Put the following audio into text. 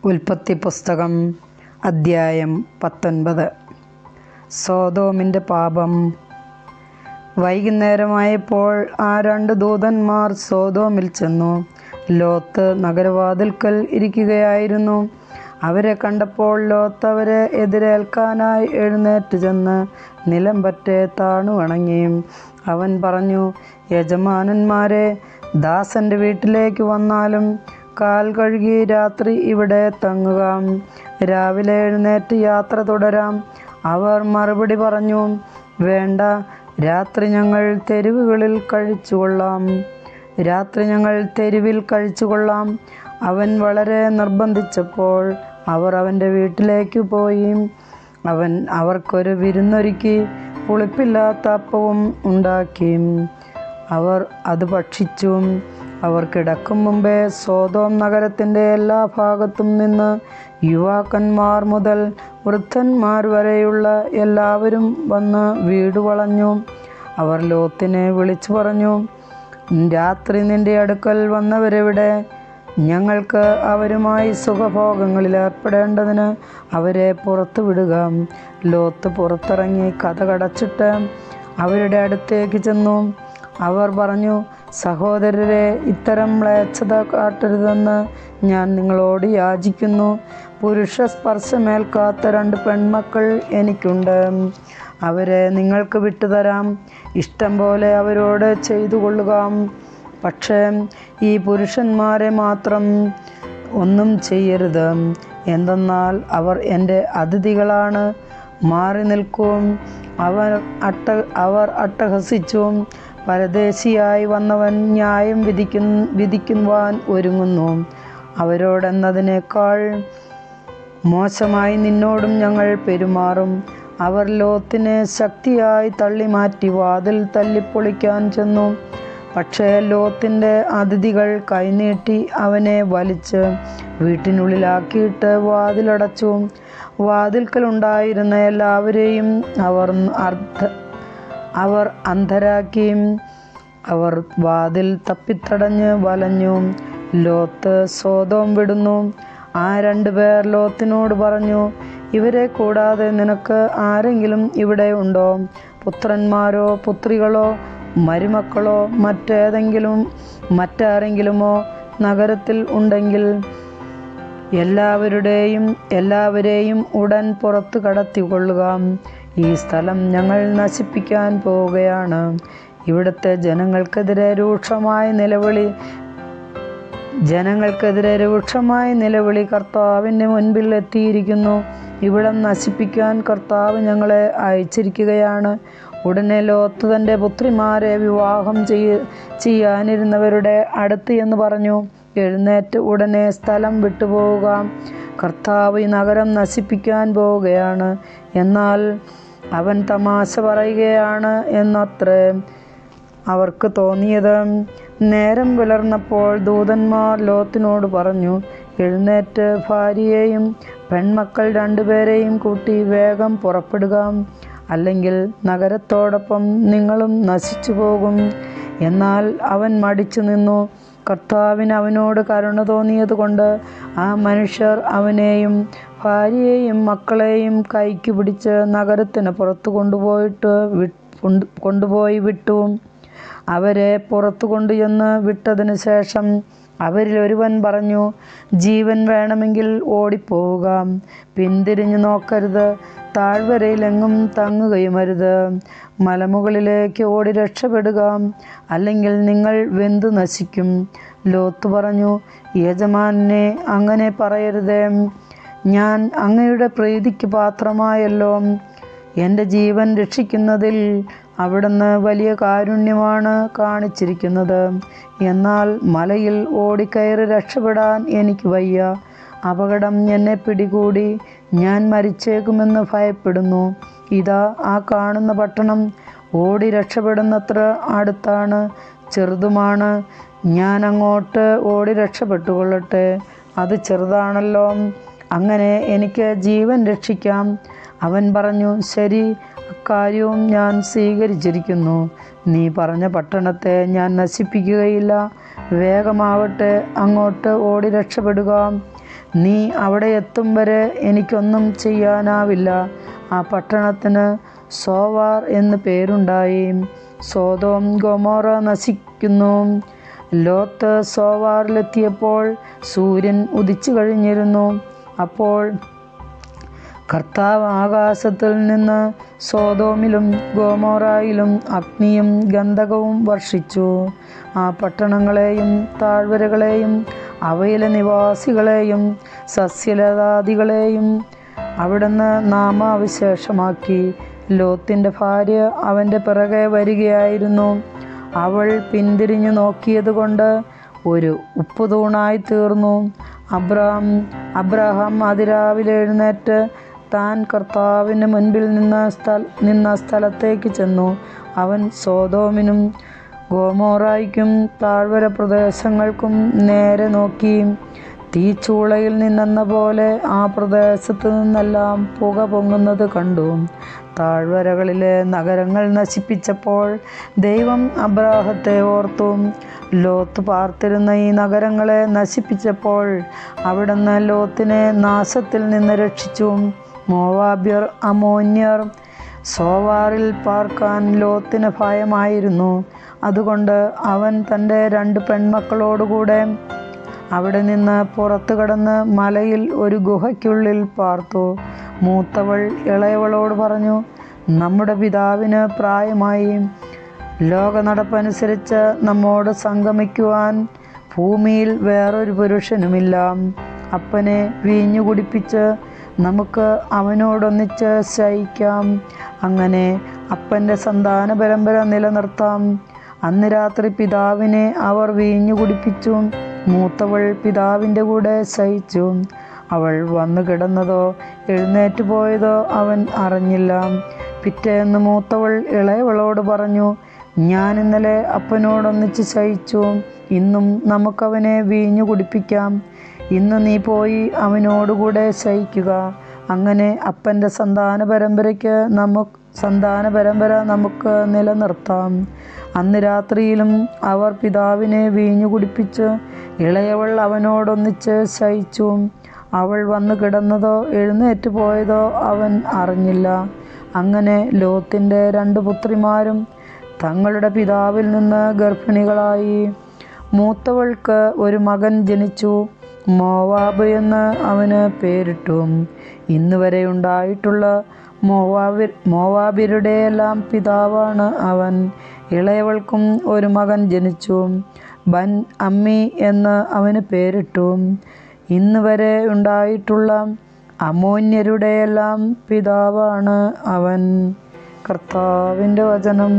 ഉൽപ്പത്തി പുസ്തകം അദ്ധ്യായം 19. സോദോമിൻ്റെ പാപം. വൈകുന്നേരമായപ്പോൾ ആ 2 ദൂതന്മാർ സോദോമിൽ ചെന്നു. ലോത്ത് നഗരവാതിൽക്കൽ ഇരിക്കുകയായിരുന്നു. അവരെ കണ്ടപ്പോൾ ലോത്ത് അവരെ എതിരേൽക്കാനായി എഴുന്നേറ്റ് ചെന്ന് നിലം പറ്റെ താണു വണങ്ങി. അവൻ പറഞ്ഞു, യജമാനന്മാരെ, ദാസൻ്റെ വീട്ടിലേക്ക് വന്നാലും കാൽ കഴുകി രാത്രി ഇവിടെ തങ്ങുക, രാവിലെ എഴുന്നേറ്റ് യാത്ര തുടരാം. അവർ മറുപടി പറഞ്ഞു, വേണ്ട, രാത്രി ഞങ്ങൾ തെരുവുകളിൽ കഴിച്ചുകൊള്ളാം. അവൻ വളരെ നിർബന്ധിച്ചപ്പോൾ അവർ അവൻ്റെ വീട്ടിലേക്ക് പോയി. അവൻ അവർക്കൊരു വിരുന്നൊരുക്കി പുളിപ്പില്ലാത്ത അപ്പവും ഉണ്ടാക്കി. അവർ അത് ഭക്ഷിച്ചു. അവർ കിടക്കും മുമ്പേ സോദോം നഗരത്തിൻ്റെ എല്ലാ ഭാഗത്തും നിന്ന് യുവാക്കന്മാർ മുതൽ വൃദ്ധന്മാർ വരെയുള്ള എല്ലാവരും വന്ന് വീട് വളഞ്ഞു. അവർ ലോത്തിനെ വിളിച്ചു പറഞ്ഞു, രാത്രി നിന്റെ അടുക്കൽ വന്നവരെവിടെ? ഞങ്ങൾക്ക് അവരുമായി സുഖഭോഗങ്ങളിൽ ഏർപ്പെടേണ്ടതിന് അവരെ പുറത്തു വിടുക. ലോത്ത് പുറത്തിറങ്ങി കതകടച്ചിട്ട് അവരുടെ അടുത്തേക്ക് ചെന്നു. അവർ പറഞ്ഞു, സഹോദരരെ, ഇത്തരം മ്ലേച്ഛത കാട്ടരുതെന്ന് ഞാൻ നിങ്ങളോട് യാചിക്കുന്നു. പുരുഷ സ്പർശമേൽക്കാത്ത 2 പെൺമക്കൾ എനിക്കുണ്ട്. അവരെ നിങ്ങൾക്ക് വിട്ടുതരാം. ഇഷ്ടം പോലെ അവരോട് ചെയ്തു കൊള്ളുക. പക്ഷേ ഈ പുരുഷന്മാരെ മാത്രം ഒന്നും ചെയ്യരുത്. എന്തെന്നാൽ അവർ എൻ്റെ അതിഥികളാണ്. മാറി നിൽക്കും. അവർ അട്ടഹസിച്ചു. പരദേശിയായി വന്നവൻ ന്യായം വിധിക്കുവാൻ ഒരുങ്ങുന്നു. അവരോടെന്നതിനേക്കാൾ മോശമായി നിന്നോടും ഞങ്ങൾ പെരുമാറും. അവർ ലോത്തിനെ ശക്തിയായി തള്ളിമാറ്റി വാതിൽ തല്ലിപ്പൊളിക്കാൻ ചെന്നു. പക്ഷേ ലോത്തിൻ്റെ അതിഥികൾ കൈനീട്ടി അവനെ വലിച്ച് വീട്ടിനുള്ളിലാക്കിയിട്ട് വാതിലടച്ചു. വാതിൽക്കലുണ്ടായിരുന്ന എല്ലാവരെയും അവർ അന്ധരാക്കി. അവർ വാതിൽ തപ്പിത്തടഞ്ഞ് വലഞ്ഞു. ലോത്ത് സോദോം വിടുന്നു. ആ 2 പേർ ലോത്തിനോട് പറഞ്ഞു, ഇവരെ കൂടാതെ നിനക്ക് ആരെങ്കിലും ഇവിടെ ഉണ്ടോ? പുത്രന്മാരോ പുത്രികളോ മരുമക്കളോ മറ്റാരെങ്കിലുമോ നഗരത്തിൽ ഉണ്ടെങ്കിൽ എല്ലാവരെയും ഉടൻ പുറത്ത് കടത്തിക്കൊള്ളുക. ഈ സ്ഥലം ഞങ്ങൾ നശിപ്പിക്കാൻ പോവുകയാണ്. ഇവിടുത്തെ ജനങ്ങൾക്കെതിരെ രൂക്ഷമായ നിലവിളി കർത്താവിൻ്റെ മുൻപിൽ എത്തിയിരിക്കുന്നു. ഇവിടം നശിപ്പിക്കാൻ കർത്താവ് ഞങ്ങളെ അയച്ചിരിക്കുകയാണ്. ഉടനെ ലോത്ത് തൻ്റെ പുത്രിമാരെ വിവാഹം ചെയ്യാനിരുന്നവരുടെ അടുത്ത് എന്ന് പറഞ്ഞു, എഴുന്നേറ്റ് ഉടനെ സ്ഥലം വിട്ടുപോവുക. കർത്താവ് ഈ നഗരം നശിപ്പിക്കാൻ പോവുകയാണ്. എന്നാൽ അവൻ തമാശ പറയുകയാണ് എന്നത്രേ അവർക്ക് തോന്നിയത്. നേരം പുലർന്നപ്പോൾ ദൂതന്മാർ ലോത്തിനോട് പറഞ്ഞു, എഴുന്നേറ്റ് ഭാര്യയെയും പെൺമക്കൾ 2 പേരെയും കൂട്ടി വേഗം പുറപ്പെടുക, അല്ലെങ്കിൽ നഗരത്തോടൊപ്പം നിങ്ങളും നശിച്ചു പോകും. എന്നാൽ അവൻ മടിച്ചു നിന്നു. കർത്താവിന് അവനോട് കരുണ തോന്നിയതുകൊണ്ട് ആ മനുഷ്യർ അവനെയും ഭാര്യയെയും മക്കളെയും കൈക്ക് പിടിച്ച് നഗരത്തിന് പുറത്തു കൊണ്ടുപോയി വിട്ടു. അവരെ പുറത്തു കൊണ്ടുചെന്ന് വിട്ടതിന് ശേഷം അവരിൽ ഒരുവൻ പറഞ്ഞു, ജീവൻ വേണമെങ്കിൽ ഓടിപ്പോവുക, പിന്തിരിഞ്ഞു നോക്കരുത്, താഴ്വരയിലെങ്ങും തങ്ങുകയുമരുത്, മലമുകളിലേക്ക് ഓടി രക്ഷപ്പെടുക, അല്ലെങ്കിൽ നിങ്ങൾ വെന്തു നശിക്കും. ലോത്ത് പറഞ്ഞു, യജമാനനെ, അങ്ങനെ പറയരുതേ. ഞാൻ അങ്ങയുടെ പ്രീതിക്ക് പാത്രമായല്ലോ. എൻ്റെ ജീവൻ രക്ഷിക്കുന്നതിൽ അവിടുന്ന് വലിയ കാരുണ്യമാണ് കാണിച്ചിരിക്കുന്നത്. എന്നാൽ മലയിൽ ഓടിക്കയറി രക്ഷപ്പെടാൻ എനിക്ക് വയ്യ. അപകടം എന്നെ പിടികൂടി ഞാൻ മരിച്ചേക്കുമെന്ന് ഭയപ്പെടുന്നു. ഇതാ, ആ കാണുന്ന പട്ടണം ഓടി രക്ഷപ്പെടുന്നത്ര അടുത്താണ്, ചെറുതുമാണ്. ഞാൻ അങ്ങോട്ട് ഓടി രക്ഷപ്പെട്ടുകൊള്ളട്ടെ. അത് ചെറുതാണല്ലോ. അങ്ങനെ എനിക്ക് ജീവൻ രക്ഷിക്കാം. അവൻ പറഞ്ഞു, ശരി, അക്കാര്യവും ഞാൻ സ്വീകരിച്ചിരിക്കുന്നു. നീ പറഞ്ഞ പട്ടണത്തെ ഞാൻ നശിപ്പിക്കുകയില്ല. വേഗമാവട്ടെ, അങ്ങോട്ട് ഓടി രക്ഷപ്പെടുക. നീ അവിടെ എത്തും വരെ എനിക്കൊന്നും ചെയ്യാനാവില്ല. ആ പട്ടണത്തിന് സോവാർ എന്ന് പേരുണ്ടായി. സോദോം ഗൊമോറ നശിക്കുന്നു. ലോത്ത് സോവാറിലെത്തിയപ്പോൾ സൂര്യൻ ഉദിച്ചു കഴിഞ്ഞിരുന്നു. അപ്പോൾ കർത്താവ് ആകാശത്തിൽ നിന്ന് സോദോമിലും ഗൊമോറായിലും അഗ്നിയും ഗന്ധകവും വർഷിച്ചു. ആ പട്ടണങ്ങളെയും താഴ്വരകളെയും അവയിലെ നിവാസികളെയും സസ്യലതാദികളെയും അവിടുന്ന് നാമാവിശേഷമാക്കി. ലോത്തിൻ്റെ ഭാര്യ അവൻ്റെ പിറകെ വരികയായിരുന്നു. അവൾ പിന്തിരിഞ്ഞു നോക്കിയതുകൊണ്ട് ഒരു ഉപ്പുതൂണായി തീർന്നു. അബ്രഹാം അതിരാവിലെ എഴുന്നേറ്റ് താൻ കർത്താവിന് മുൻപിൽ നിന്ന സ്ഥലത്തേക്ക് ചെന്നു. അവൻ സോദോമിനും ഗൊമോറായ്ക്കും താഴ്വര പ്രദേശങ്ങൾക്കും നേരെ നോക്കി. തീച്ചൂളയിൽ നിന്നെന്ന പോലെ ആ പ്രദേശത്തു നിന്നെല്ലാം പുക പൊങ്ങുന്നത് കണ്ടു. താഴ്വരകളിലെ നഗരങ്ങൾ നശിപ്പിച്ചപ്പോൾ ദൈവം അബ്രാഹത്തെ ഓർത്തു. ലോത്ത് പാർത്തിരുന്ന ഈ നഗരങ്ങളെ നശിപ്പിച്ചപ്പോൾ അവിടുന്ന് ലോത്തിനെ നാശത്തിൽ നിന്ന് രക്ഷിച്ചു. മോവാബ്യർ, അമോന്യർ സോവാറിൽ പാർക്കാൻ ലോത്തിന് ഭയമായിരുന്നു. അതുകൊണ്ട് അവൻ തൻ്റെ 2 പെൺമക്കളോടുകൂടെ അവിടെ നിന്ന് പുറത്തു കടന്ന് മലയിൽ ഒരു ഗുഹയ്ക്കുള്ളിൽ പാർത്തു. മൂത്തവൾ ഇളയവളോട് പറഞ്ഞു, നമ്മുടെ പിതാവിന് പ്രായമായി. ലോകനടപ്പനുസരിച്ച് നമ്മോട് സംഗമിക്കുവാൻ ഭൂമിയിൽ വേറൊരു പുരുഷനുമില്ല. അപ്പനെ വീഞ്ഞു കുടിപ്പിച്ച് നമുക്ക് അവനോടൊന്നിച്ച് ശയിക്കാം. അങ്ങനെ അപ്പൻ്റെ സന്താന പരമ്പര നിലനിർത്താം. അന്ന് രാത്രി പിതാവിനെ അവർ വീഞ്ഞു കുടിപ്പിച്ചു. മൂത്തവൾ പിതാവിൻ്റെ കൂടെ ശയിച്ചു. അവൾ വന്നു കിടന്നതോ എഴുന്നേറ്റ് പോയതോ അവൻ അറിഞ്ഞില്ല. പിറ്റേന്ന് മൂത്തവൾ ഇളയവളോട് പറഞ്ഞു, ഞാൻ ഇന്നലെ അപ്പനോടൊന്നിച്ച് ശയിച്ചു. ഇന്നും നമുക്കവനെ വീഞ്ഞു കുടിപ്പിക്കാം. ഇന്ന് നീ പോയി അവനോടുകൂടെ ശയിക്കുക. അങ്ങനെ അപ്പൻ്റെ സന്താന പരമ്പര നമുക്ക് നിലനിർത്താം. അന്ന് രാത്രിയിലും അവർ പിതാവിനെ വീഞ്ഞു കുടിപ്പിച്ച് ഇളയവൾ അവനോടൊന്നിച്ച് ശയിച്ചു. അവൾ വന്നു കിടന്നതോ എഴുന്നേറ്റ് പോയതോ അവൻ അറിഞ്ഞില്ല. അങ്ങനെ ലോത്തിൻ്റെ 2 പുത്രിമാരും തങ്ങളുടെ പിതാവിൽ നിന്ന് ഗർഭിണികളായി. മൂത്തവൾക്ക് ഒരു മകൻ ജനിച്ചു. മോവാബ് എന്ന് അവന് പേരിട്ടു. ഇന്ന് വരെ ഉണ്ടായിട്ടുള്ള മോവാബ്യരുടെയെല്ലാം പിതാവാണ് അവൻ. ഇളയവൾക്കും ഒരു മകൻ ജനിച്ചു. ബൻ അമ്മി എന്ന് അവന് പേരിട്ടു. ഇന്ന് വരെ ഉണ്ടായിട്ടുള്ള അമോന്യരുടെയെല്ലാം പിതാവാണ് അവൻ. കർത്താവിൻ്റെ വചനം.